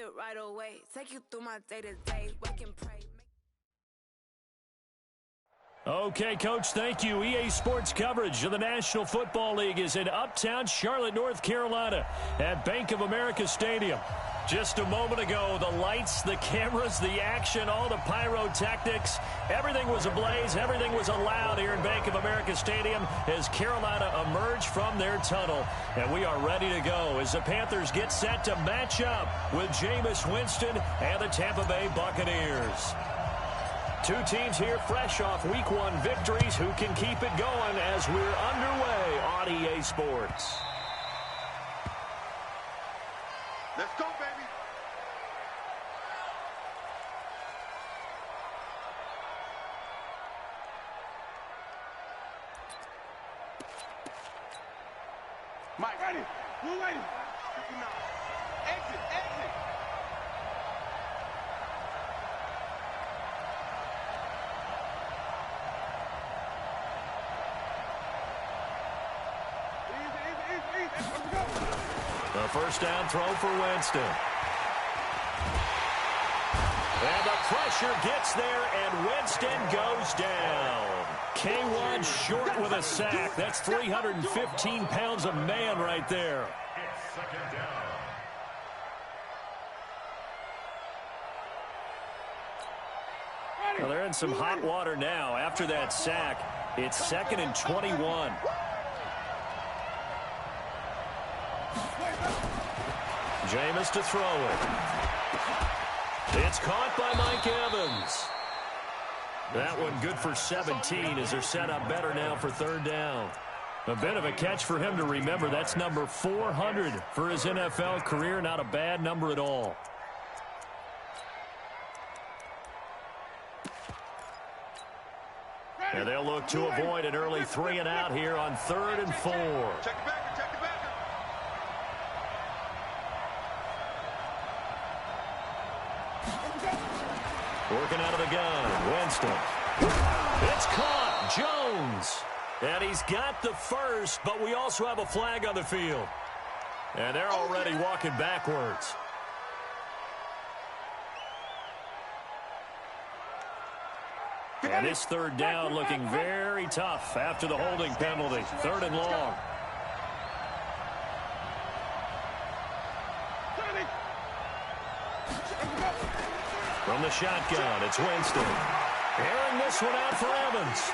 it right away. Take you through my day-to-day. Wake and pray. Okay, Coach, thank you. EA Sports coverage of the National Football League is in uptown Charlotte, North Carolina at Bank of America Stadium. Just a moment ago, the lights, the cameras, the action, all the pyrotechnics, everything was ablaze, everything was allowed here in Bank of America Stadium as Carolina emerged from their tunnel. And we are ready to go as the Panthers get set to match up with Jameis Winston and the Tampa Bay Buccaneers. Two teams here fresh off Week 1 victories who can keep it going as we're underway on EA Sports. Let's go, baby. Mike, ready. We're ready. Exit, exit. The first down throw for Winston. And the pressure gets there, and Winston goes down. K1 short with a sack. That's 315 pounds of man right there. It's second down. Well, they're in some hot water now. After that sack, it's 2nd and 21. Jameis to throw it. It's caught by Mike Evans. That one good for 17 as they're set up better now for 3rd down. A bit of a catch for him to remember. That's number 400 for his NFL career. Not a bad number at all. And they'll look to avoid an early 3 and out here on 3rd and 4. Check the back, check the back. Working out of the gun, Winston. It's caught, Jones. And he's got the first, but we also have a flag on the field. And they're already walking backwards. And this 3rd down looking very tough after the holding penalty. 3rd and long. From the shotgun, it's Winston. Airing this one out for Evans.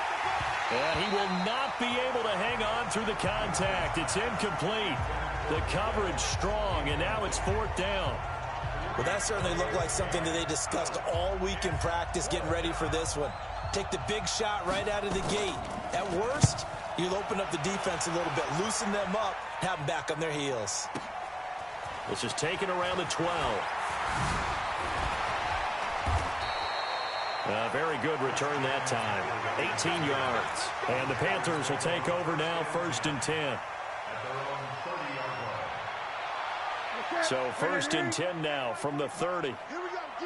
And he will not be able to hang on through the contact. It's incomplete. The coverage strong, and now it's 4th down. Well, that certainly looked like something that they discussed all week in practice getting ready for this one. Take the big shot right out of the gate. At worst, you'll open up the defense a little bit, loosen them up, have them back on their heels. This is taken around the 12. Very good return that time. 18 yards. And the Panthers will take over now, 1st and 10. So 1st and 10 now from the 30. Here we go, D.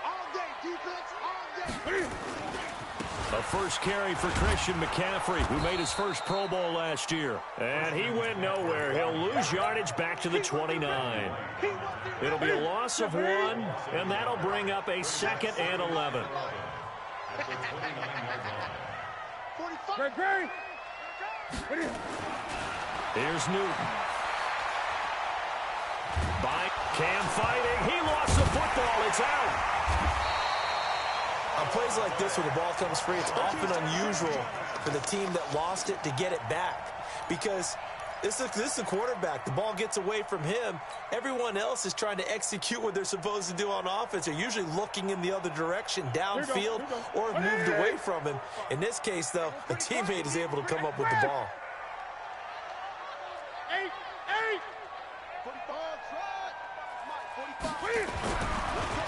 All day, defense, all day. A first carry for Christian McCaffrey, who made his first Pro Bowl last year. And he went nowhere. He'll lose yardage back to the 29. It'll be a loss of 1, and that'll bring up a 2nd and 11. Here's Newton. By Cam fighting. He lost the football. It's out. On plays like this where the ball comes free, it's often unusual for the team that lost it to get it back. Because this is a quarterback. The ball gets away from him. Everyone else is trying to execute what they're supposed to do on offense. They're usually looking in the other direction, downfield, or moved away from him. In this case, though, the teammate is able to come up with the ball.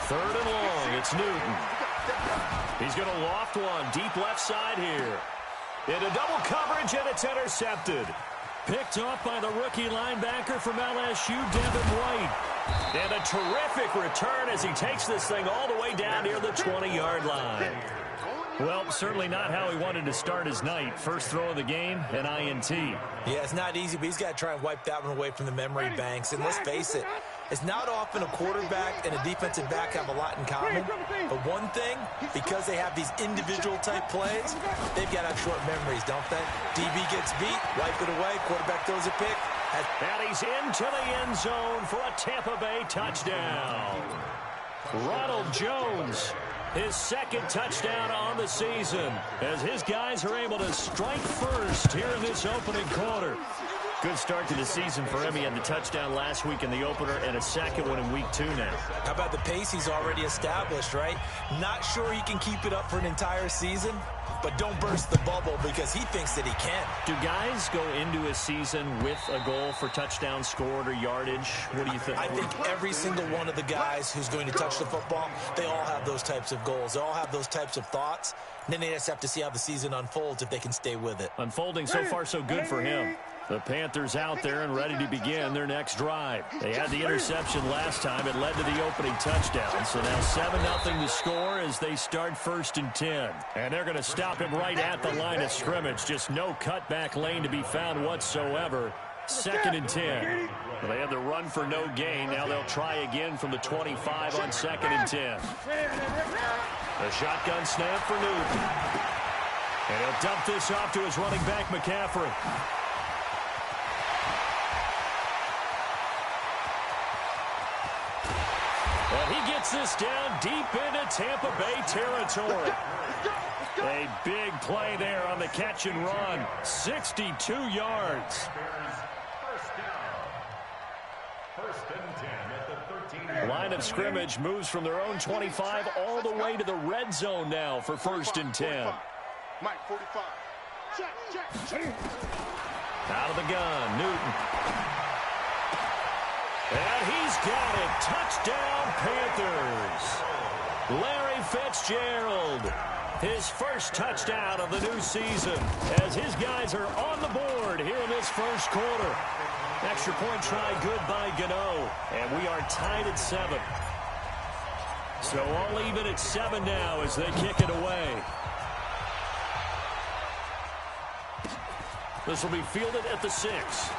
3rd and long, it's Newton. He's going to loft one deep left side here. Into double coverage, and it's intercepted. Picked off by the rookie linebacker from LSU, Devin White. And a terrific return as he takes this thing all the way down near the 20-yard line. Well, certainly not how he wanted to start his night. First throw of the game, an INT. Yeah, it's not easy, but he's got to try and wipe that one away from the memory banks. And let's face it, It's not often a quarterback and a defensive back have a lot in common, but one thing, because they have these individual type plays, they've got to have short memories, don't they? DB gets beat, wipe it away, quarterback throws a pick. And he's into the end zone for a Tampa Bay touchdown. Ronald Jones, his second touchdown on the season, as his guys are able to strike first here in this opening quarter. Good start to the season for him. He had the touchdown last week in the opener and a second one in week 2 now. How about the pace he's already established, right? Not sure he can keep it up for an entire season, but don't burst the bubble because he thinks that he can. Do guys go into a season with a goal for touchdown scored or yardage? What do you think? I think every single one of the guys who's going to touch the football, they all have those types of goals. They all have those types of thoughts. And then they just have to see how the season unfolds if they can stay with it. Unfolding so far so good for him. The Panthers out there and ready to begin their next drive. They had the interception last time. It led to the opening touchdown. So now 7-0 to score as they start 1st and 10. And they're going to stop him right at the line of scrimmage. Just no cutback lane to be found whatsoever. 2nd and 10. Well, they had the run for no gain. Now they'll try again from the 25 on 2nd and 10. The shotgun snap for Newton. And he'll dump this off to his running back, McCaffrey. And he gets this down deep into Tampa Bay territory. A big play there on the catch and run. 62 yards. Line of scrimmage moves from their own 25 all the way to the red zone now for 1st and 10. Mike, 45. Check. Out of the gun, Newton. And he's got it. Touchdown, Panthers. Larry Fitzgerald. His first touchdown of the new season as his guys are on the board here in this first quarter. Extra point try good by Gano. And we are tied at 7. So all even at 7 now as they kick it away. This will be fielded at the 6.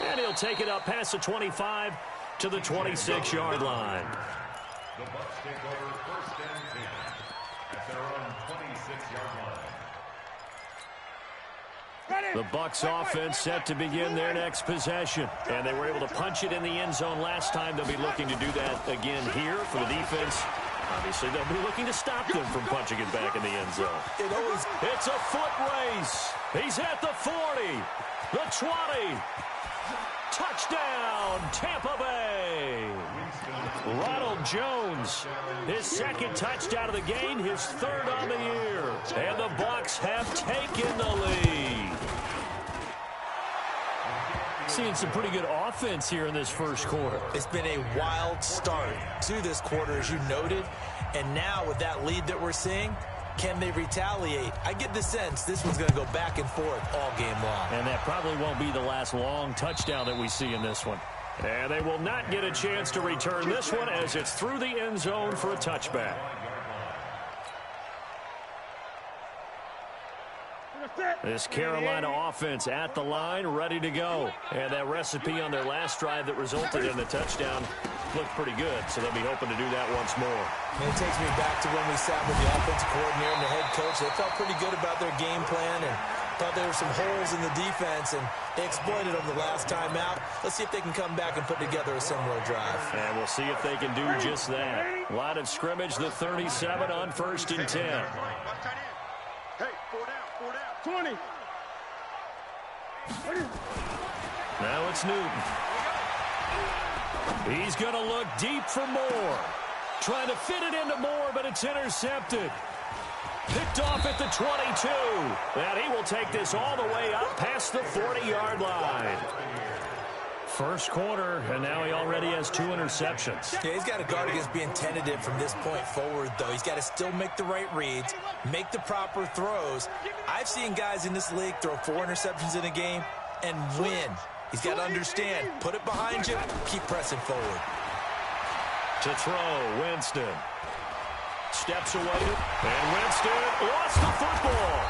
And he'll take it up past the 25 to the 26-yard line. The Bucs take over 1st and 10 at their own 26-yard line. The Bucs offense set to begin their next possession. And they were able to punch it in the end zone last time. They'll be looking to do that again here for the defense. Obviously, they'll be looking to stop them from punching it back in the end zone. It's a foot race. He's at the 40, the 20. Touchdown, Tampa Bay. Ronald Jones, his second touchdown of the game, his 3rd on the year. And the Bucs have taken the lead. Seeing some pretty good offense here in this first quarter. It's been a wild start to this quarter, as you noted. And now with that lead that we're seeing, can they retaliate? I get the sense this one's going to go back and forth all game long. And that probably won't be the last long touchdown that we see in this one. And they will not get a chance to return this one as it's through the end zone for a touchback. This Carolina offense at the line, ready to go. And that recipe on their last drive that resulted in the touchdown looked pretty good, so they'll be hoping to do that once more. And it takes me back to when we sat with the offensive coordinator and the head coach. They felt pretty good about their game plan and thought there were some holes in the defense, and they exploited them the last time out. Let's see if they can come back and put together a similar drive. And we'll see if they can do just that. Line of scrimmage, the 37 on 1st and 10. Hey, 4 down, 20. Now it's Newton. He's going to look deep for Moore. Trying to fit it into Moore, but it's intercepted. Picked off at the 22. And he will take this all the way up past the 40-yard line. First quarter, and now he already has 2 interceptions. Yeah, he's got to guard against being tentative from this point forward, though. He's got to still make the right reads, make the proper throws. I've seen guys in this league throw 4 interceptions in a game and win. He's got to understand, put it behind you, keep pressing forward. To throw, Winston. Steps away, and Winston lost the football.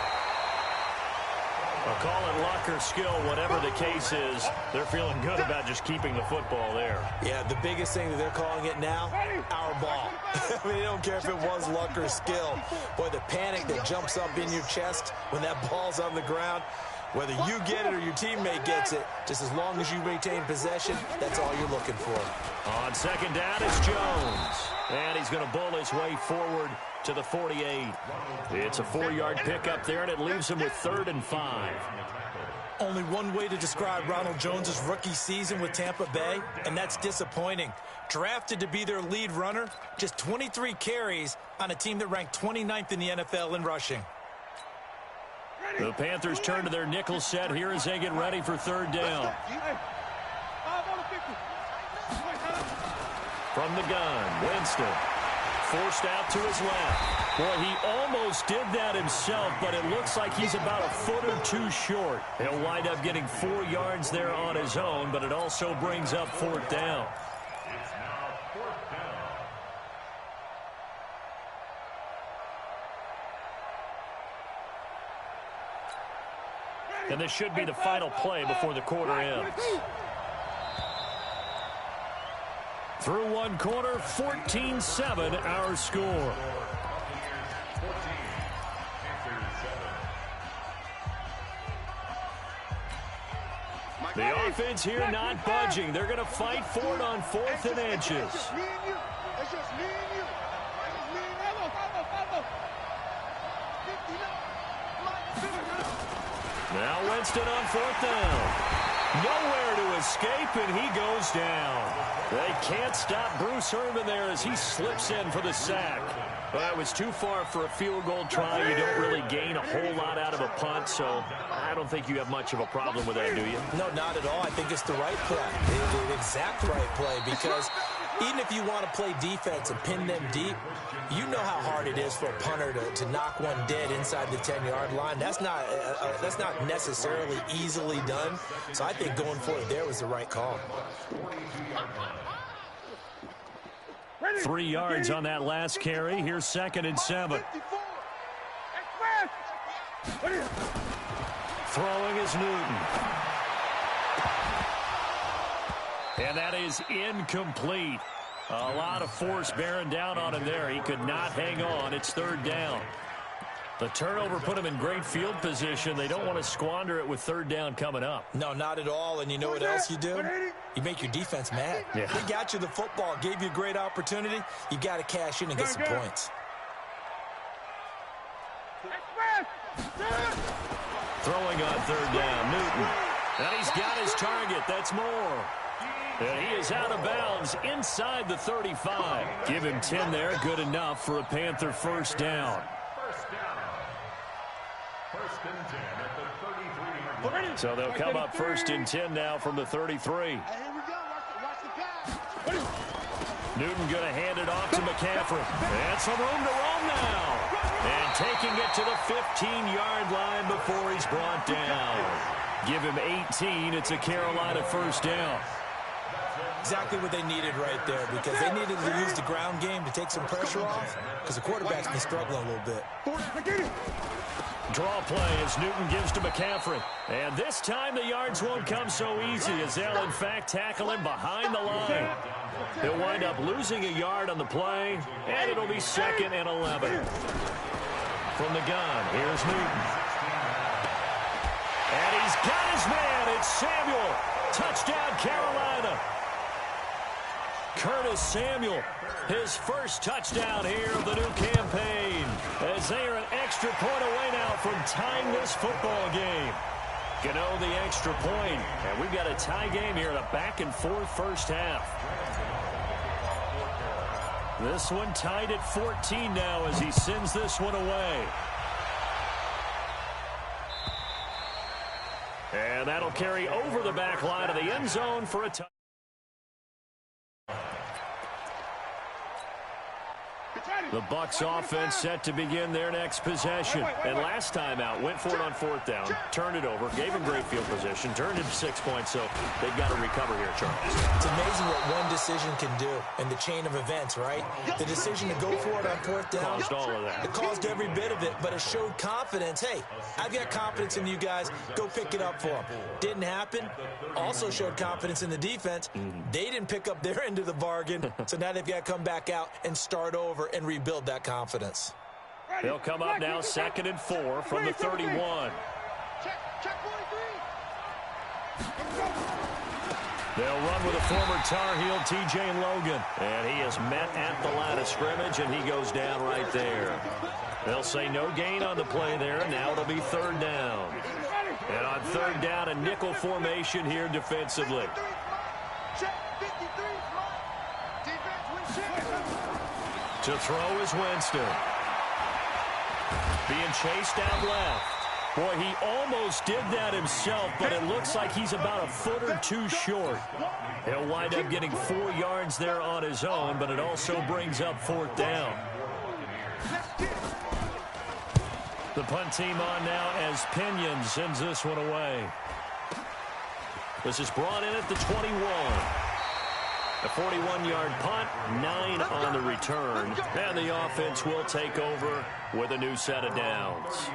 Well, call it luck or skill, whatever the case is, they're feeling good about just keeping the football there. Yeah, the biggest thing that they're calling it now, our ball. I mean, they don't care if it was luck or skill. Boy, the panic that jumps up in your chest when that ball's on the ground, whether you get it or your teammate gets it, just as long as you maintain possession, that's all you're looking for. On second down, it's Jones. And he's going to bull his way forward to the 48. It's a 4-yard pickup there, and it leaves him with 3rd and 5. Only one way to describe Ronald Jones' rookie season with Tampa Bay, and that's disappointing. Drafted to be their lead runner, just 23 carries on a team that ranked 29th in the NFL in rushing. The Panthers turn to their nickel set here as they get ready for 3rd down. From the gun, Winston. Forced out to his left. Boy, he almost did that himself, but it looks like he's about a foot or two short. He'll wind up getting 4 yards there on his own, but it also brings up 4th down. It's now 4th down. And this should be the final play before the quarter ends. Through one quarter, 14-7 our score. The offense here not budging. They're going to fight for it on 4th and inches. Now Winston on 4th down. Nowhere to escape, and he goes down. They can't stop Bruce Irvin there as he slips in for the sack. Well, it was too far for a field goal try. You don't really gain a whole lot out of a punt, so I don't think you have much of a problem with that, do you? No, not at all. I think it's the right play, the exact right play, because even if you want to play defense and pin them deep, you know how hard it is for a punter to knock one dead inside the 10-yard line. That's not necessarily easily done. So I think going for it there was the right call. 3 yards on that last carry. Here's 2nd and 7. Throwing is Newton. And that is incomplete. A lot of force bearing down on him there. He could not hang on. It's 3rd down. The turnover put him in great field position. They don't want to squander it with 3rd down coming up. No, not at all. And you know what else you do? You make your defense mad. Yeah. They got you the football, gave you a great opportunity. You got to cash in and get some points. Throwing on 3rd down, Newton. And he's got his target. That's Moore. And he is out of bounds inside the 35. Give him 10 there. Good enough for a Panther 1st down. 1st and 10 at the 33-yard line. So they'll come up 1st and 10 now from the 33. Here we go. Watch the pass. Newton going to hand it off to McCaffrey. And some room to roam now. And taking it to the 15-yard line before he's brought down. Give him 18. It's a Carolina 1st down. Exactly what they needed right there, because they needed to use the ground game to take some pressure off, because the quarterback's been struggling a little bit. Draw play as Newton gives to McCaffrey. And this time the yards won't come so easy as they'll, in fact, tackle him behind the line. He'll wind up losing a yard on the play, and it'll be 2nd and 11. From the gun, here's Newton. And he's got his man. It's Samuel. Touchdown, Carolina. Curtis Samuel, his first touchdown here of the new campaign, as they are an extra point away now from tying this football game. Gano the extra point, and we've got a tie game here in a back-and-forth 1st half. This one tied at 14 now as he sends this one away. And that'll carry over the back line of the end zone for a touchdown. The Bucs offense set to begin their next possession. And last time out, went for it on 4th down, turned it over, gave him great field position, turned it to 6 points, so they've got to recover here, Charles. It's amazing what one decision can do in the chain of events, right? The decision to go for it on 4th down. Caused all of that. It caused every bit of it, but it showed confidence. Hey, I've got confidence in you guys. Go pick it up for them. Didn't happen. Also showed confidence in the defense. They didn't pick up their end of the bargain, so now they've got to come back out and start over and rebuild that confidence. They'll come up now 2nd and 4 from the 31. They'll run with a former Tar Heel, T.J. Logan. And he is met at the line of scrimmage, and he goes down right there. They'll say no gain on the play there. Now it'll be 3rd down. And on 3rd down, a nickel formation here defensively. To throw is Winston. Being chased out left. Boy, he almost did that himself, but it looks like he's about a foot or two short. He'll wind up getting 4 yards there on his own, but it also brings up 4th down. The punt team on now as Pinion sends this one away. This is brought in at the 21. A 41-yard punt, 9 on the return. And the offense will take over with a new set of downs.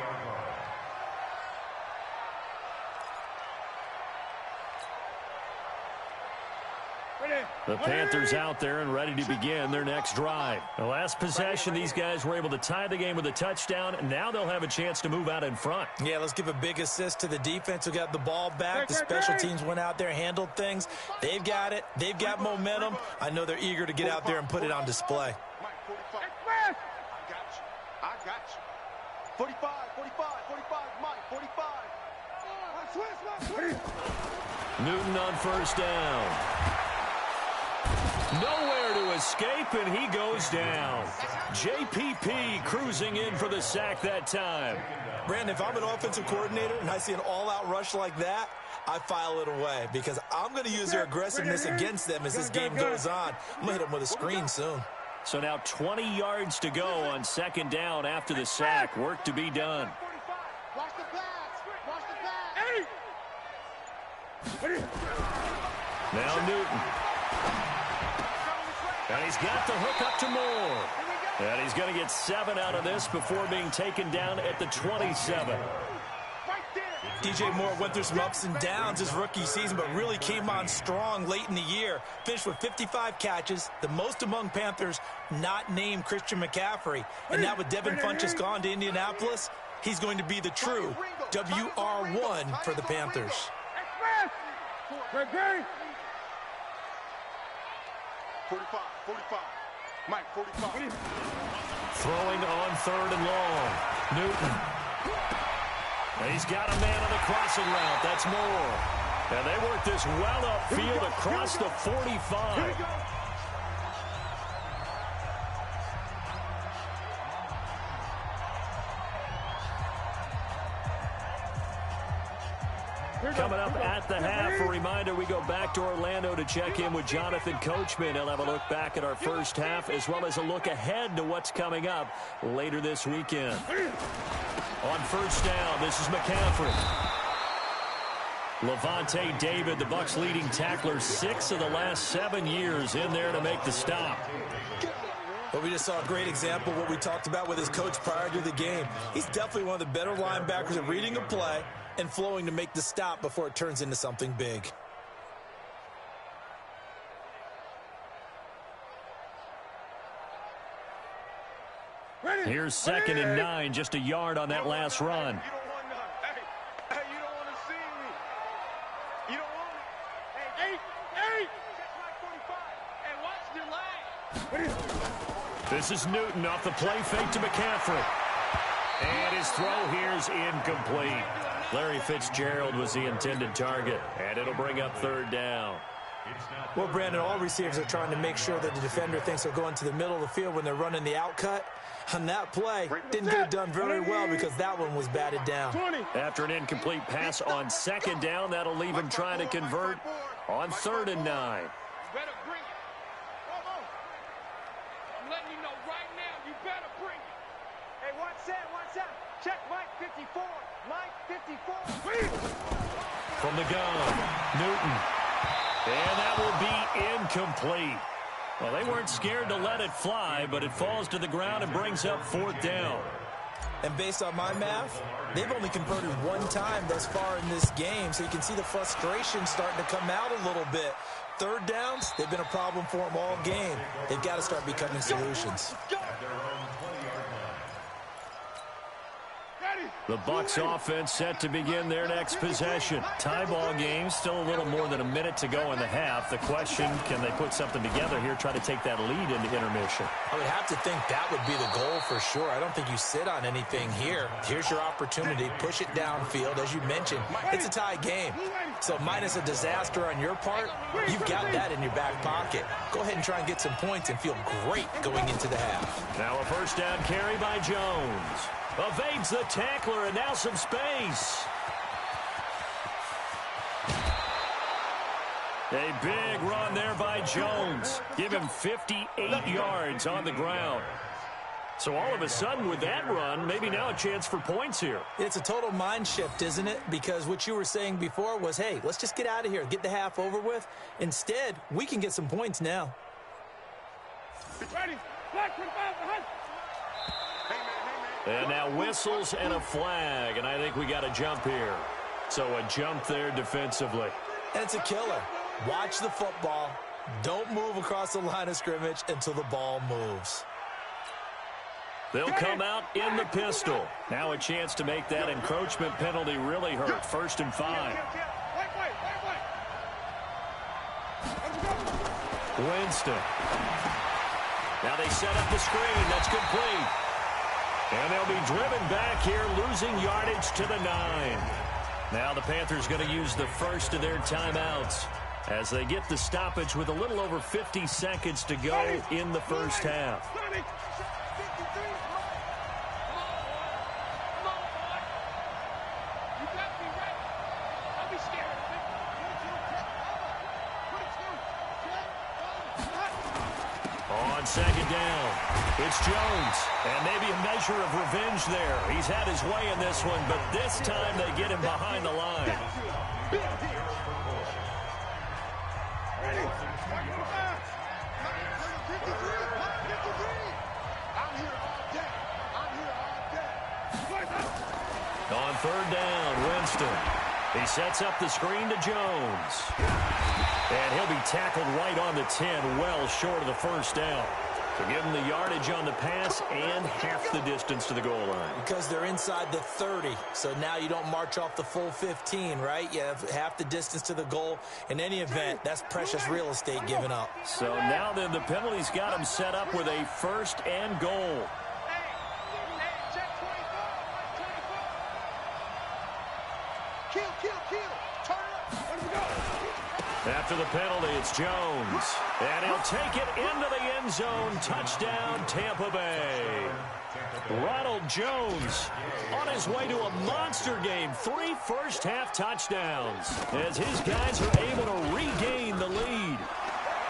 The Panthers out there and ready to begin their next drive. The last possession, these guys were able to tie the game with a touchdown, and now they'll have a chance to move out in front. Yeah, let's give a big assist to the defense who got the ball back. The special teams went out there, handled things. They've got it. They've got momentum. I know they're eager to get out there and put it on display. I got you. 45, 45, 45, Mike, 45. Newton on 1st down. Nowhere to escape, and he goes down. JPP cruising in for the sack that time. Brandon, if I'm an offensive coordinator and I see an all-out rush like that, I file it away because I'm going to use their aggressiveness against them as this game goes on. I'm going to hit them with a screen soon. So now 20 yards to go on 2nd down after the sack. Work to be done. Watch the pass. Watch the pass. Now Newton. And he's got the hook up to Moore. And he's going to get 7 out of this before being taken down at the 27. DJ Moore went through some ups and downs his rookie season, but really came on strong late in the year. Finished with 55 catches, the most among Panthers not named Christian McCaffrey. And now with Devin Funchess gone to Indianapolis, he's going to be the true WR1 for the Panthers. 45, 45. Mike, 45. Throwing on 3rd and long. Newton. And he's got a man on the crossing route. That's Moore. And they work this well upfield across the 45. Coming up at the half, a reminder, we go back to Orlando to check in with Jonathan Coachman. He'll have a look back at our first half as well as a look ahead to what's coming up later this weekend. On 1st down, this is McCaffrey. Levante David, the Bucs leading tackler, 6 of the last 7 years in there to make the stop. But we just saw a great example of what we talked about with his coach prior to the game. He's definitely one of the better linebackers at reading a play and flowing to make the stop before it turns into something big. Here's 2nd and 9, just a yard on that last run. You don't want none. Hey, you don't want to see me. You don't want it. Hey. Check my 45. Hey, watch your line. This is Newton off the play fake to McCaffrey. And his throw here's incomplete. Larry Fitzgerald was the intended target, and it'll bring up 3rd down. Well, Brandon, all receivers are trying to make sure that the defender thinks they're going to the middle of the field when they're running the out cut. On that play, didn't get it done very well because that one was batted down. After an incomplete pass on 2nd down, that'll leave him trying to convert on 3rd and 9. I'm letting you know right now, you better bring it. Hey, 1-7. Check Mike 54. Mike 54. From the gun, Newton. And that will be incomplete. Well, they weren't scared to let it fly, but it falls to the ground and brings up 4th down. And based on my math, they've only converted one time thus far in this game, so you can see the frustration starting to come out a little bit. 3rd downs, they've been a problem for them all game. They've got to start becoming solutions. The Bucs offense set to begin their next possession. Tie ball game, still a little more than a minute to go in the half. The question, can they put something together here, try to take that lead into intermission? I would have to think that would be the goal for sure. I don't think you sit on anything here. Here's your opportunity. Push it downfield. As you mentioned, it's a tie game. So minus a disaster on your part, you've got that in your back pocket. Go ahead and try and get some points and feel great going into the half. Now a 1st down carry by Jones. Evades the tackler, and now some space. A big run there by Jones. Give him 58 yards on the ground. So all of a sudden with that run, maybe now a chance for points here. It's a total mind shift, isn't it? Because what you were saying before was, hey, let's just get out of here, get the half over with. Instead, we can get some points now. Ready. Black 25 behind. And now whistles and a flag, and I think we got a jump here. So a jump there defensively. And it's a killer. Watch the football. Don't move across the line of scrimmage until the ball moves. They'll come out in the pistol. Now a chance to make that encroachment penalty really hurt. 1st and 5. Winston. Now they set up the screen. That's complete. And they'll be driven back here, losing yardage to the 9. Now the Panthers going to use the first of their timeouts as they get the stoppage with a little over 50 seconds to go in the first half. On 2nd down, it's Jones, and maybe a measure of revenge there. He's had his way in this one, but this time they get him behind the line. On 3rd down, Winston. He sets up the screen to Jones. And he'll be tackled right on the 10, well short of the 1st down. To give him the yardage on the pass and half the distance to the goal line. Because they're inside the 30, so now you don't march off the full 15, right? You have half the distance to the goal. In any event, that's precious real estate given up. So now then the penalty's got him set up with a 1st and goal. After the penalty, it's Jones. And he'll take it into the end zone. Touchdown, Tampa Bay. Ronald Jones on his way to a monster game. 3 first-half touchdowns as his guys are able to regain the lead.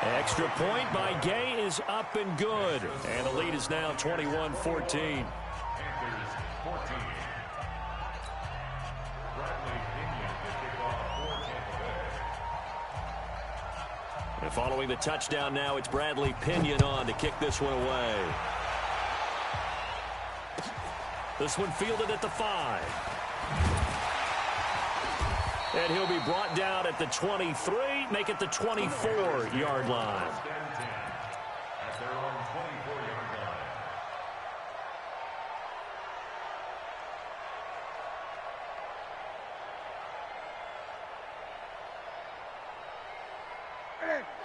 Extra point by Gay is up and good. And the lead is now 21-14. And following the touchdown now, it's Bradley Pinion on to kick this one away. This one fielded at the 5. And he'll be brought down at the 23, make it the 24-yard line. At their own 24-yard line.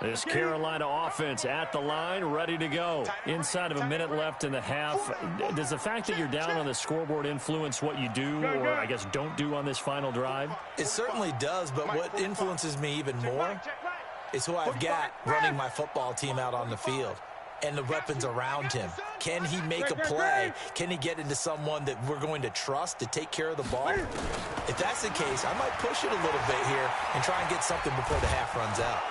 This Carolina offense at the line, ready to go. Inside of a minute left in the half. Does the fact that you're down on the scoreboard influence what you do, or I guess don't do on this final drive? It certainly does, but what influences me even more is who I've got running my football team out on the field and the weapons around him. Can he make a play? Can he get into someone that we're going to trust to take care of the ball? If that's the case, I might push it a little bit here and try and get something before the half runs out.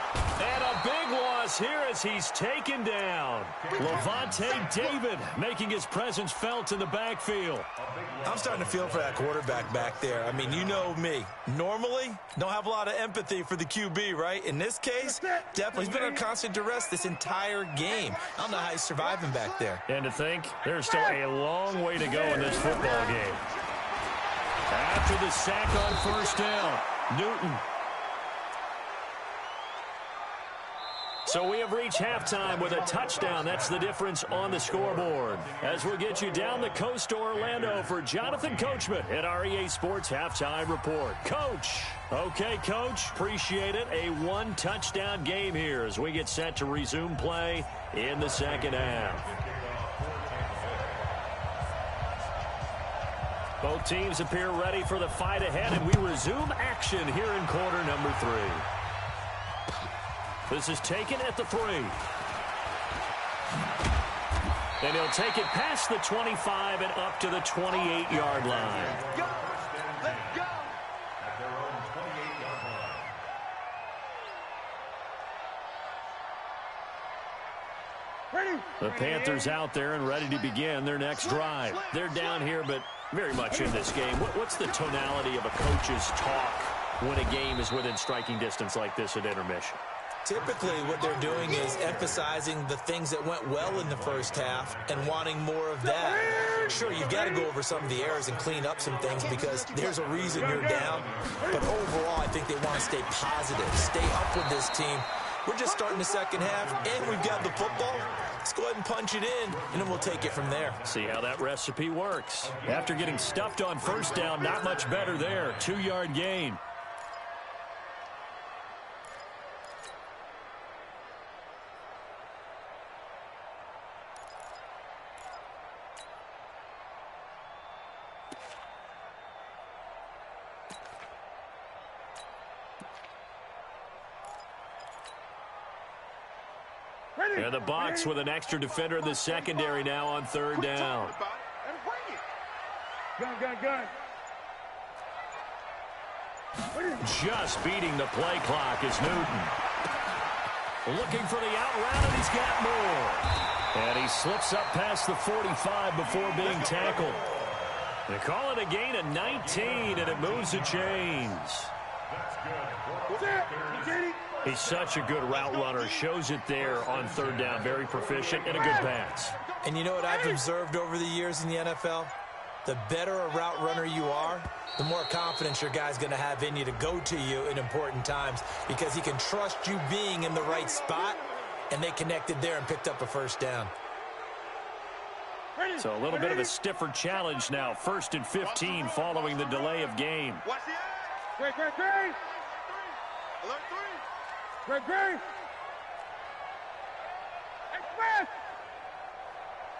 And a big one across here as he's taken down. Lavonte David making his presence felt in the backfield. I'm starting to feel for that quarterback back there. I mean, you know me. Normally, don't have a lot of empathy for the QB, right? In this case, definitely. He's been under constant duress this entire game. I don't know how he's surviving back there. And to think, there's still a long way to go in this football game. After the sack on first down, Newton. So we have reached halftime with a touchdown. That's the difference on the scoreboard. As we'll get you down the coast to Orlando for Jonathan Coachman at our EA Sports Halftime Report. Coach. Okay, Coach. Appreciate it. A one-touchdown game here as we get set to resume play in the second half. Both teams appear ready for the fight ahead, and we resume action here in quarter number 3. This is taken at the 3. And he'll take it past the 25 and up to the 28-yard line. Let's go! Let's go! At their own 28-yard line. Ready? The Panthers out there and ready to begin their next drive. They're down here, but very much in this game. What's the tonality of a coach's talk when a game is within striking distance like this at intermission? Typically, what they're doing is emphasizing the things that went well in the first half and wanting more of that. Sure, you've got to go over some of the errors and clean up some things because there's a reason you're down. But overall, I think they want to stay positive, stay up with this team. We're just starting the second half, and we've got the football. Let's go ahead and punch it in, and then we'll take it from there. See how that recipe works. After getting stuffed on first down, not much better there. 2-yard gain. And the Bucs with an extra defender in the secondary now on third down. Gun. Just beating the play clock is Newton. Looking for the out route, and he's got more. And he slips up past the 45 before being tackled. They call it a gain of 19, and it moves the chains. What's that? He's such a good route runner. Shows it there on third down. Very proficient and a good pass. And you know what I've observed over the years in the NFL? The better a route runner you are, the more confidence your guy's going to have in you to go to you in important times because he can trust you being in the right spot, and they connected there and picked up a first down. So a little bit of a stiffer challenge now. 1st and 15 following the delay of game. Watch the eye. Great. Alert 3. Great. Express.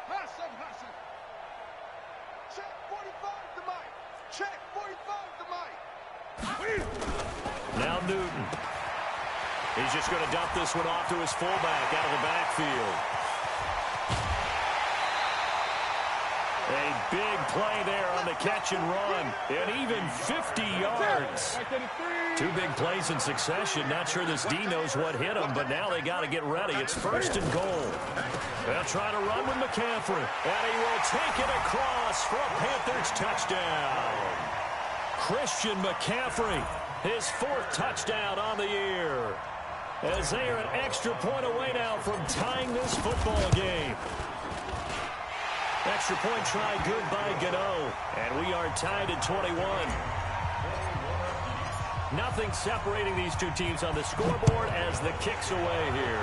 Hustle. Check 45 the mic. Check 45 the mic. Now Newton. He's just going to dump this one off to his fullback out of the backfield. A big play there on the catch and run. And even 50 yards. 2 big plays in succession. Not sure this D knows what hit him, but now they got to get ready. It's 1st and goal. They'll try to run with McCaffrey. And he will take it across for a Panthers touchdown. Christian McCaffrey, his 4th touchdown on the year. As they are an extra point away now from tying this football game. Extra point try good by Gano. And we are tied at 21. Nothing separating these two teams on the scoreboard as the kick's away here.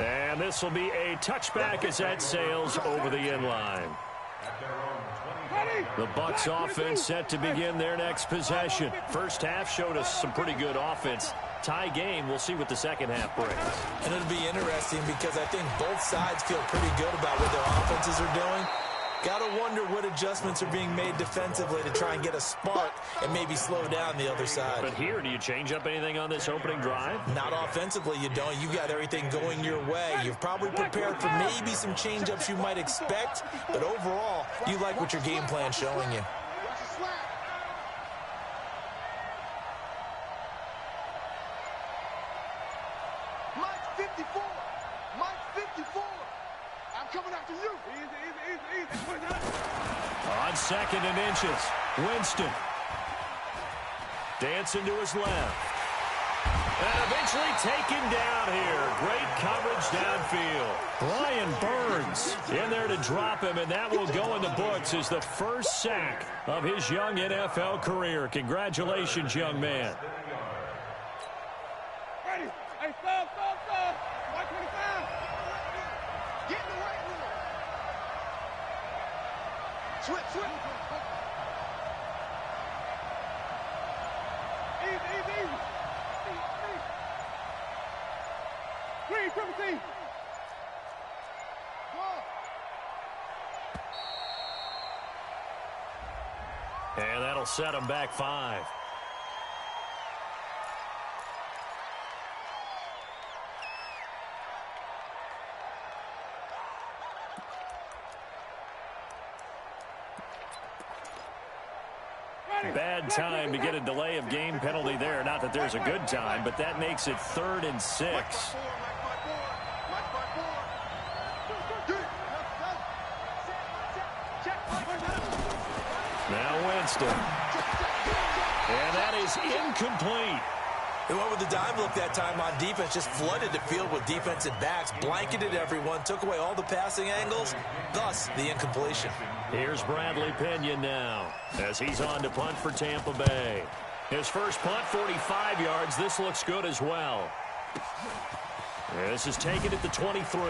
And this will be a touchback as that sails over the end line. The Bucs offense set to begin their next possession. First half showed us some pretty good offense. Tie game. We'll see what the second half brings. And it'll be interesting because I think both sides feel pretty good about what their offenses are doing. Got to wonder what adjustments are being made defensively to try and get a spark and maybe slow down the other side. But here, do you change up anything on this opening drive? Not offensively, you don't. You got everything going your way. You've probably prepared for maybe some change-ups you might expect, but overall, you like what your game plan's showing you. Mike 54. Mike 54. I'm coming after you. Easy. On 2nd and inches, Winston. Dancing to his left. And eventually taken down here. Great coverage downfield. Brian Burns in there to drop him, and that will go in the books as the first sack of his young NFL career. Congratulations, young man. Ready. Hey, stop. 125. Get in the right room. Switch. Easy. Green, triple T. And that'll set him back 5. Bad time to get a delay of game penalty there. Not that there's a good time, but that makes it 3rd and 6. Now Winston. And that is incomplete. They went with the dime look that time on defense, just flooded the field with defensive backs, blanketed everyone, took away all the passing angles, thus the incompletion. Here's Bradley Pinion now as he's on to punt for Tampa Bay. His first punt, 45 yards. This looks good as well. This is taken at the 23.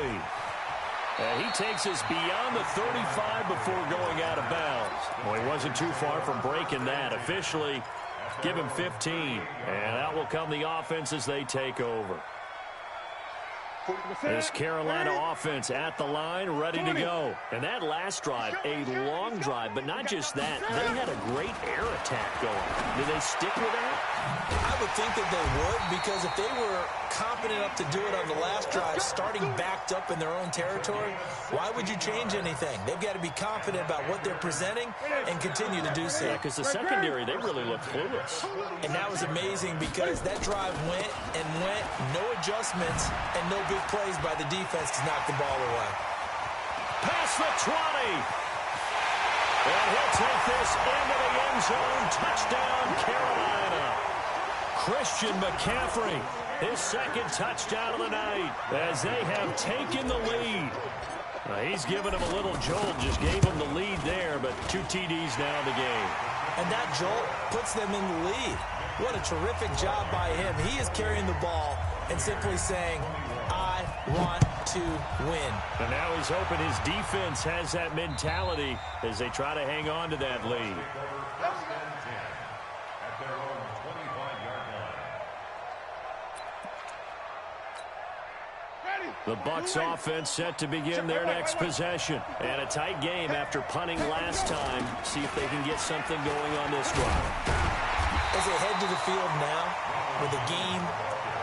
He takes us beyond the 35 before going out of bounds. Well, he wasn't too far from breaking that. Officially, give him 15. And out will come the offense as they take over. This Carolina offense at the line, ready to go. And that last drive, a long drive, but not just that. They had a great air attack going. Did they stick with that? I would think that they would, because if they were confident enough to do it on the last drive, starting backed up in their own territory, why would you change anything? They've got to be confident about what they're presenting and continue to do so. Yeah, because the secondary, they really looked clueless. And that was amazing because that drive went, no adjustments, and no big plays by the defense to knock the ball away. Past the 20. And he'll take this into the end zone. Touchdown, Carolina. Christian McCaffrey, his second touchdown of the night as they have taken the lead. He's given him a little jolt, just gave him the lead there, but 2 TDs now in the game. And that jolt puts them in the lead. What a terrific job by him. He is carrying the ball and simply saying, I want to win. And now he's hoping his defense has that mentality as they try to hang on to that lead. The Bucs offense set to begin their next possession. And a tight game after punting last time. See if they can get something going on this drive. As they head to the field now, with the game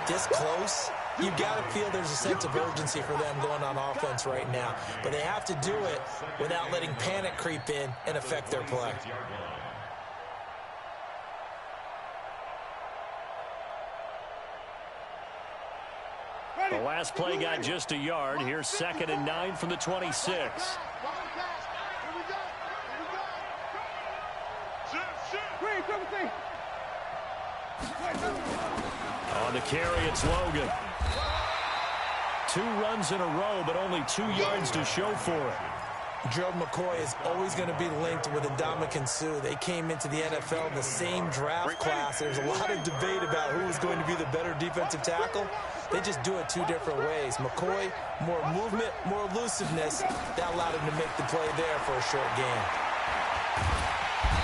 this close, you've got to feel there's a sense of urgency for them going on offense right now. But they have to do it without letting panic creep in and affect their play. The last play got just a yard. Here's 2nd and 9 from the 26. On the carry, it's Logan. 2 runs in a row, but only 2 yards to show for it. Gerald McCoy is always going to be linked with Ndamukong Suh. They came into the NFL in the same draft class. There's a lot of debate about who was going to be the better defensive tackle. They just do it 2 different ways. McCoy, more movement, more elusiveness. That allowed him to make the play there for a short gain.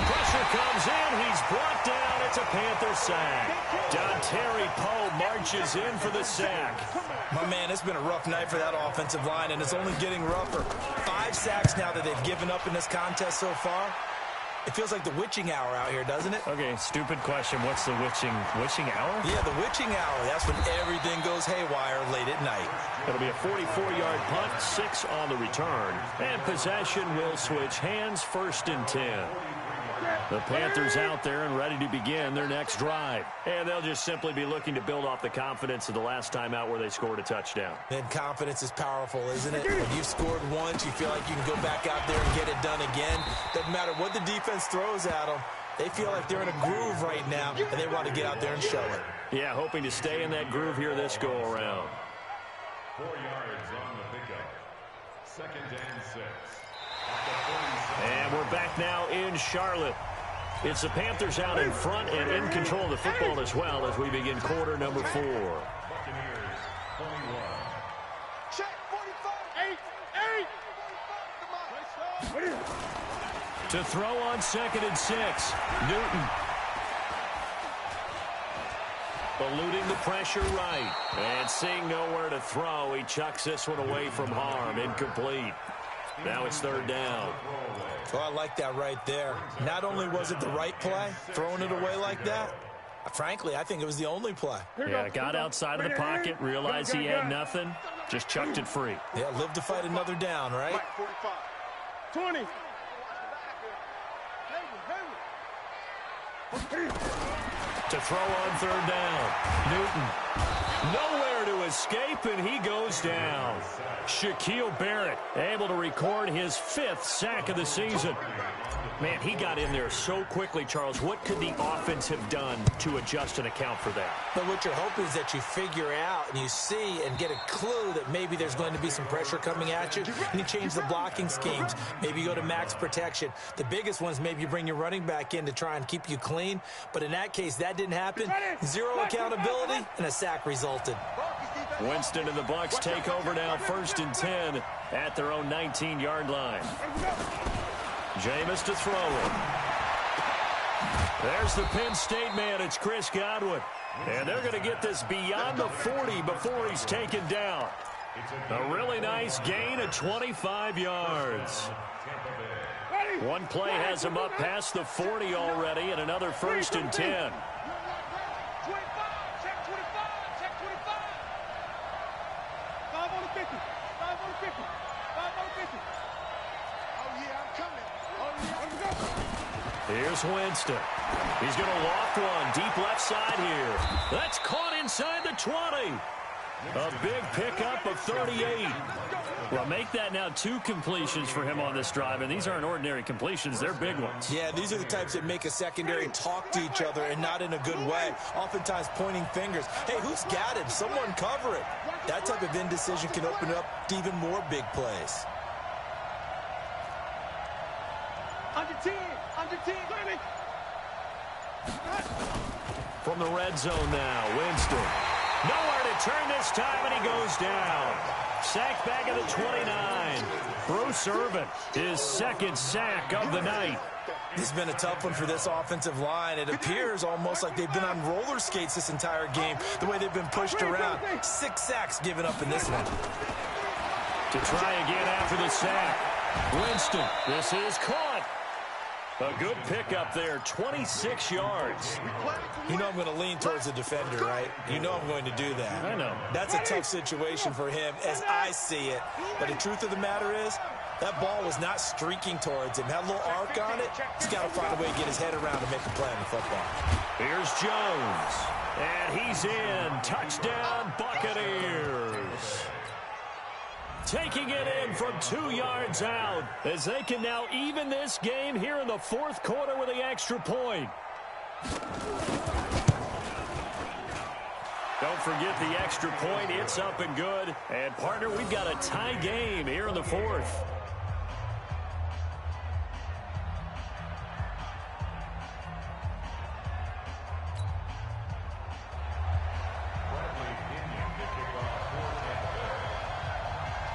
Pressure comes in. He's brought down. It's a Panther sack. Dontari Poe marches in for the sack. My man, it's been a rough night for that offensive line, and it's only getting rougher. 5 sacks now that they've given up in this contest so far. It feels like the witching hour out here, doesn't it? Okay, stupid question. What's the witching hour? Yeah, the witching hour. That's when everything goes haywire late at night. It'll be a 44-yard punt, 6 on the return. And possession will switch hands, 1st and 10. The Panthers out there and ready to begin their next drive. And they'll just simply be looking to build off the confidence of the last time out where they scored a touchdown. And confidence is powerful, isn't it? When you've scored once, you feel like you can go back out there and get it done again. Doesn't matter what the defense throws at them. They feel like they're in a groove right now, and they want to get out there and show it. Yeah, hoping to stay in that groove here this go-around. 4 yards on the pickup. 2nd and 6. And we're back now in Charlotte. It's the Panthers out in front and in control of the football as well as we begin quarter number 4. Buccaneers, 21. Check 45. 8. To throw on 2nd and 6. Newton. Eluding the pressure right. And seeing nowhere to throw, he chucks this one away from harm. Incomplete. Now it's 3rd down. Oh, I like that right there. Not only was it the right play, throwing it away like that, frankly, I think it was the only play. Yeah, got outside of the pocket, realized he had nothing, just chucked it free. Yeah, live to fight another down, right? 45. 20. To throw on 3rd down. Newton. Nowhere to escape, and he goes down. Shaquille Barrett able to record his 5th sack of the season. Man, he got in there so quickly, Charles. What could the offense have done to adjust and account for that? But what you're hoping is that you figure out and you see and get a clue that maybe there's going to be some pressure coming at you, and you change the blocking schemes. Maybe you go to max protection. The biggest one is maybe you bring your running back in to try and keep you clean. But in that case, that didn't happen. 0 accountability, and a sack resulted. Winston and the Bucs take over now, 1st and 10 at their own 19-yard line. Jameis to throw it. There's the Penn State man. It's Chris Godwin. And they're going to get this beyond the 40 before he's taken down. A really nice gain of 25 yards. One play has him up past the 40 already, and another 1st and 10. 25. Check 25. Check 25. 5 on the 50. 5 on the 50. 5 on the 50. Oh, yeah, I'm coming. Oh, yeah, let's go. Here's Winston. He's going to loft one deep left side here. That's caught inside the 20. A big pickup of 38. Well, make that now 2 completions for him on this drive, and these aren't ordinary completions. They're big ones. Yeah, these are the types that make a secondary talk to each other and not in a good way. Oftentimes pointing fingers. Hey, who's got it? Someone cover it. That type of indecision can open up to even more big plays. Under 10. Under 10. 30. From the red zone now, Winston. Nowhere to turn this time, and he goes down. Sacked back at the 29. Bruce Irvin, his 2nd sack of the night. This has been a tough one for this offensive line. It appears almost like they've been on roller skates this entire game, the way they've been pushed around. 6 sacks given up in this one. To try again after the sack. Winston, this is caught. A good pickup there, 26 yards. You know I'm going to lean towards the defender, right? You know I'm going to do that. I know. That's a tough situation for him as I see it. But the truth of the matter is, that ball was not streaking towards him. Had a little arc on it. He's got to find a way to get his head around and make a play in the football. Here's Jones. And he's in. Touchdown, Buccaneers. Taking it in from 2 yards out as they can now even this game here in the 4th quarter with the extra point. Don't forget the extra point. It's up and good. And, partner, we've got a tie game here in the 4th.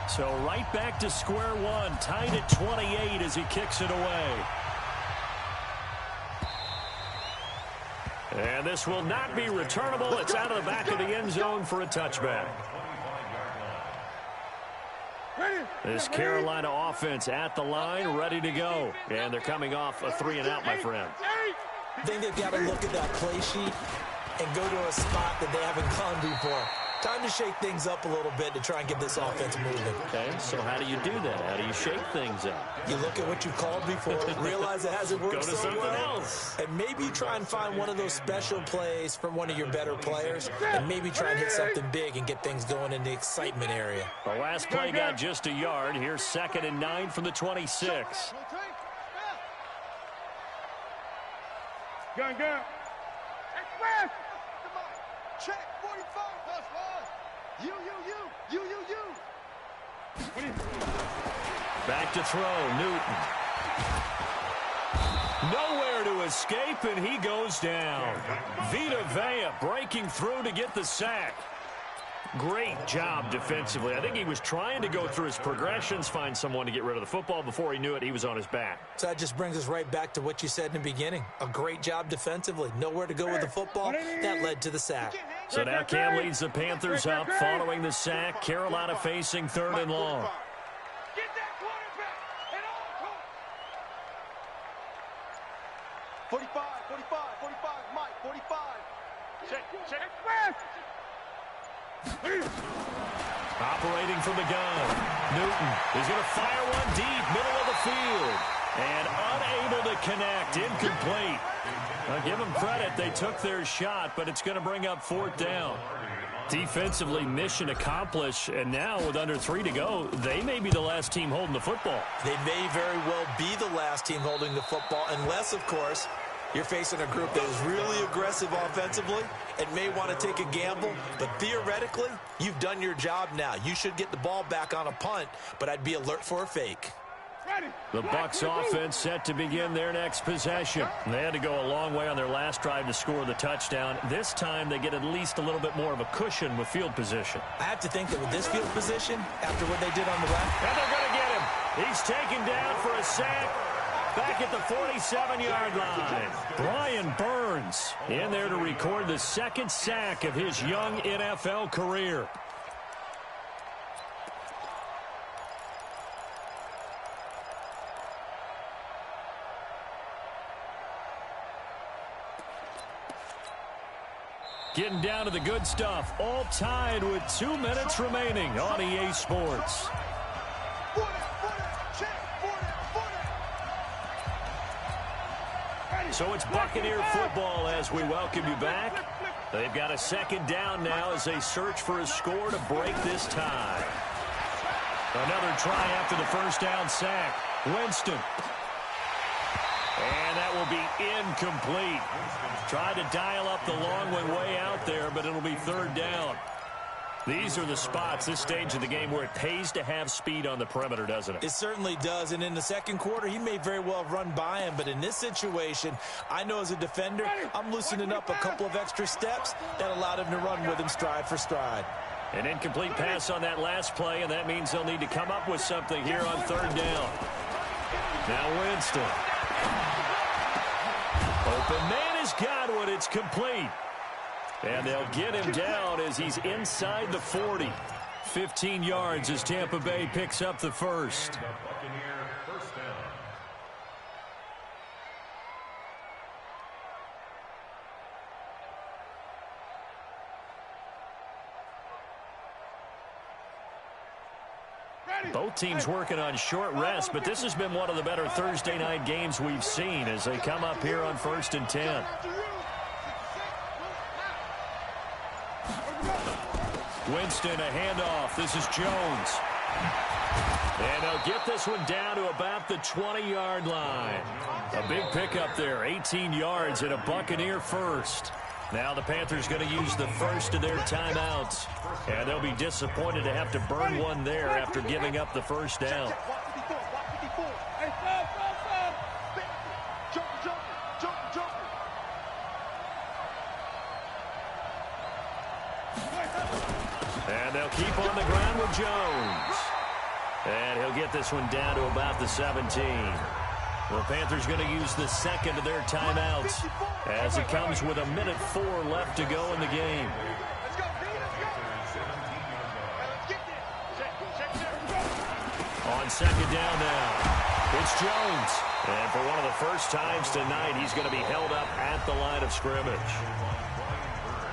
So right back to square one, tied at 28 as he kicks it away. And this will not be returnable. It's out of the back of the end zone for a touchback. This Carolina offense at the line, ready to go. And they're coming off a 3-and-out, my friend. I think they've got to look at that play sheet and go to a spot that they haven't gone before. Time to shake things up a little bit to try and get this offense moving. Okay, so how do you do that? How do you shake things up? You look at what you called before, realize it hasn't worked Go to so something well, else. and maybe try and find one of those special plays from one of your better players, and maybe try and hit something big and get things going in the excitement area. The last play got just a yard. Here's 2nd and 9 from the 26. Gun. Express! Check, 45. You. Back to throw, Newton. Nowhere to escape, and he goes down. Vita Vea breaking through to get the sack. Great job defensively. I think he was trying to go through his progressions, find someone to get rid of the football. Before he knew it, he was on his back. So that just brings us right back to what you said in the beginning. A great job defensively. Nowhere to go with the football. That led to the sack. So now Cam leads the Panthers up following the sack. Carolina facing 3rd and long. Get that quarterback at all costs. 45, Mike, 45. Check. Express! Operating from the gun. Newton is going to fire one deep, middle of the field. And unable to connect, incomplete. Now give them credit, they took their shot, but it's going to bring up 4th down. Defensively, mission accomplished, and now with under 3 to go, they may be the last team holding the football. They may very well be the last team holding the football, unless, of course, you're facing a group that is really aggressive offensively and may want to take a gamble. But theoretically, you've done your job now. You should get the ball back on a punt, but I'd be alert for a fake. The Bucs offense set to begin their next possession. They had to go a long way on their last drive to score the touchdown. This time they get at least a little bit more of a cushion with field position. I have to think that with this field position, after what they did on the left, And they're going to get him. He's taken down for a sack. Back at the 47-yard line. Brian Burns in there to record the 2nd sack of his young NFL career. Getting down to the good stuff. All tied with 2 minutes remaining on EA Sports. So it's Buccaneer football as we welcome you back. They've got a 2nd down now as they search for a score to break this tie. Another try after the 1st down sack. Winston. And that will be incomplete. Tried to dial up the long one way out there, but it'll be 3rd down. These are the spots, this stage of the game, where it pays to have speed on the perimeter, doesn't it? It certainly does, and in the 2nd quarter, he may very well run by him, but in this situation, I know as a defender, I'm loosening up a couple of extra steps that allowed him to run with him stride for stride. An incomplete pass on that last play, and that means they'll need to come up with something here on 3rd down. Now Winston. Open man has got one. It's complete. And they'll get him down as he's inside the 40. 15 yards as Tampa Bay picks up the 1st. Buccaneer 1st down. Both teams working on short rest, but this has been one of the better Thursday night games we've seen as they come up here on 1st and 10. Winston, a handoff. This is Jones. And they'll get this one down to about the 20-yard line. A big pickup there, 18 yards and a Buccaneer 1st. Now the Panthers going to use the 1st of their timeouts. And they'll be disappointed to have to burn one there after giving up the 1st down. And they'll keep on the ground with Jones. And he'll get this one down to about the 17. The Panthers going to use the 2nd of their timeouts as it comes with 1:04 left to go in the game. On 2nd down now, it's Jones. And for one of the first times tonight, he's going to be held up at the line of scrimmage.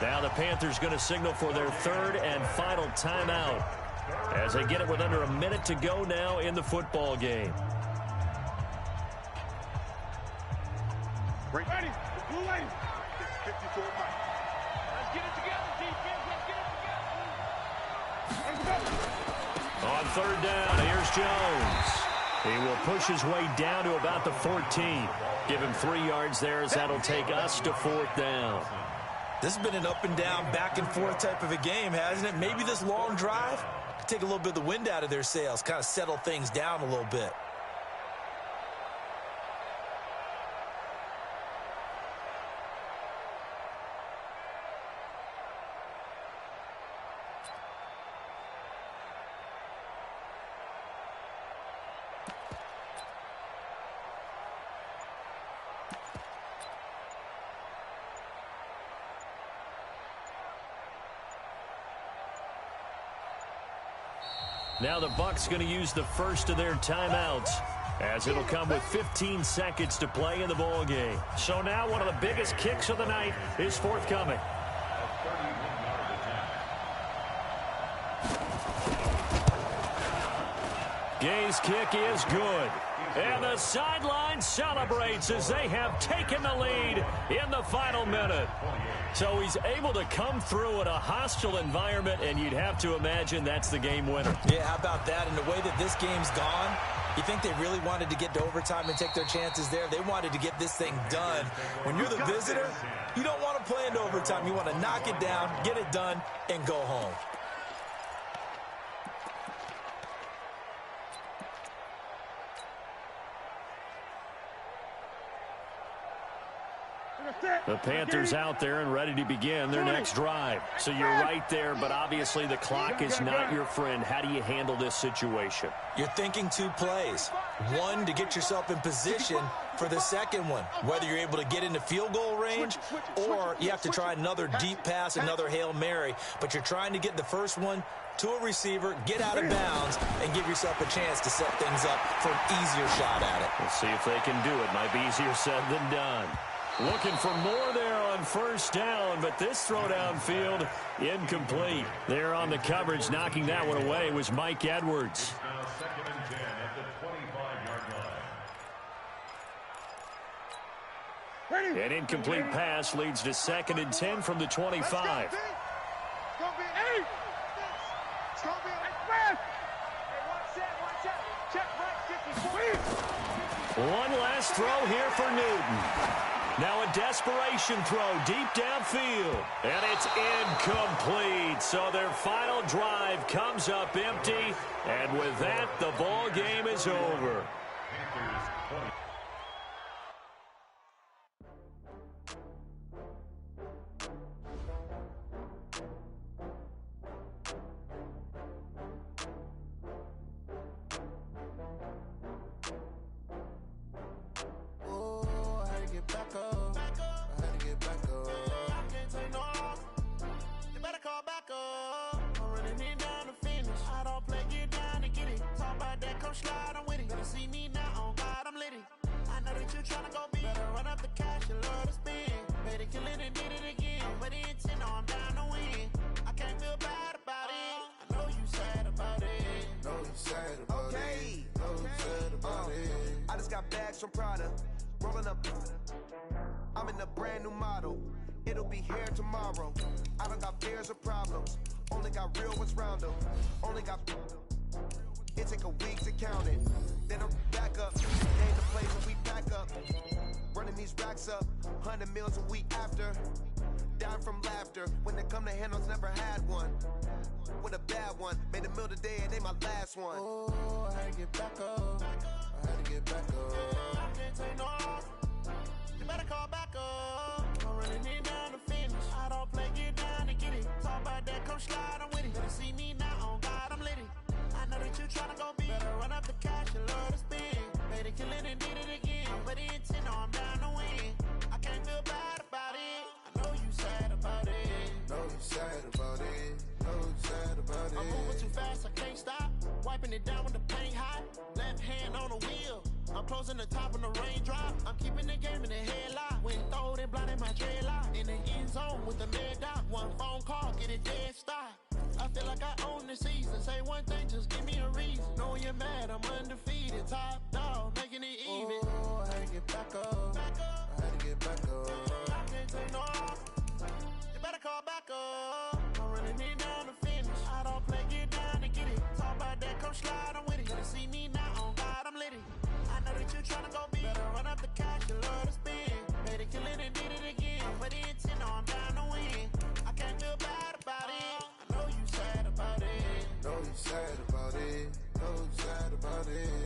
Now the Panthers going to signal for their third and final timeout as they get it with under a minute to go now in the football game. Ready. Blue lane. 54 Mike. Let's get it together, defense. Let's get it together. Let's go. On third down, here's Jones. He will push his way down to about the 14. Give him 3 yards there as that'll take us to fourth down. This has been an up and down, back and forth type of a game, hasn't it? Maybe this long drive could take a little bit of the wind out of their sails, kind of settle things down a little bit. Now the Bucs going to use the first of their timeouts, as it'll come with 15 seconds to play in the ball game. So now one of the biggest kicks of the night is forthcoming. Gay's kick is good. And the sideline celebrates as they have taken the lead in the final minute. So he's able to come through in a hostile environment, and you'd have to imagine that's the game winner. Yeah, how about that? And the way that this game's gone, you think they really wanted to get to overtime and take their chances there? They wanted to get this thing done. When you're the visitor, you don't want to play into overtime. You want to knock it down, get it done, and go home. The Panthers out there and ready to begin their next drive. So you're right there, but obviously the clock is not your friend. How do you handle this situation? You're thinking 2 plays. One, to get yourself in position for the second one, whether you're able to get into field goal range or you have to try another deep pass, another Hail Mary. But you're trying to get the first one to a receiver, get out of bounds, and give yourself a chance to set things up for an easier shot at it. We'll see if they can do it. Might be easier said than done. Looking for more there on first down, but this throw downfield incomplete. There on the coverage, knocking that one away was Mike Edwards. Now 2nd and 10 at the 25-yard line. An incomplete pass leads to 2nd and 10 from the 25. It's going to be 8. It's going to be 8. Hey, one set. Check right 54. One last throw here for Newton. Now a desperation throw deep downfield. And it's incomplete. So their final drive comes up empty. And with that, the ball game is over. From Prada, rolling up. I'm in a brand new model. It'll be here tomorrow. I don't got fears or problems. Only got real ones round them. Only got. It take a week to count it. Then I'm back up. Name the place where we pack up. Running these racks up. 100 meals a week after. Down from laughter. When they come to handles, never had one. With a bad one. Made a meal today and they my last one. Oh, I had to get back up. I had to get back up. I can't take no loss. You better call back up. I'm running it down to finish. I don't play, get down and get it. Talk about that, come slide, I'm with it. Better see me now, on God, I'm lit it. I know that you tryna go big. Better run up the cash, you love to spin. Made it, kill it, and did it again. But the intent, no, I'm down to win. I can't feel bad about it. I know you sad about it. Know you sad about it. Know you sad about it. I'm moving too fast, I can't stop. Wiping it down with the paint hot. Left hand on the wheel. I'm closing the top on the raindrop. I'm keeping the game in the headlock. When throwed and blinded my dreadlock. In the end zone with the mad dot. One phone call, get it dead stop. I feel like I own the season. Say one thing, just give me a reason. Know you're mad, I'm undefeated. Top dog, making it even. Oh, I had to get back up. I had to get back up. I can't take no off. You better call back up. I'm running it down to finish. I don't play, get down to get it. Talk about that, come slide, I'm with it. Gonna see me now, on God, I'm litty. I know that you tryna go big. Better run up the cash, you love to spend. Better kill it and did it again. I put in 10, I'm down to win. I can't feel bad about it. I know you sad about it. Know you sad about it. Know you sad about it.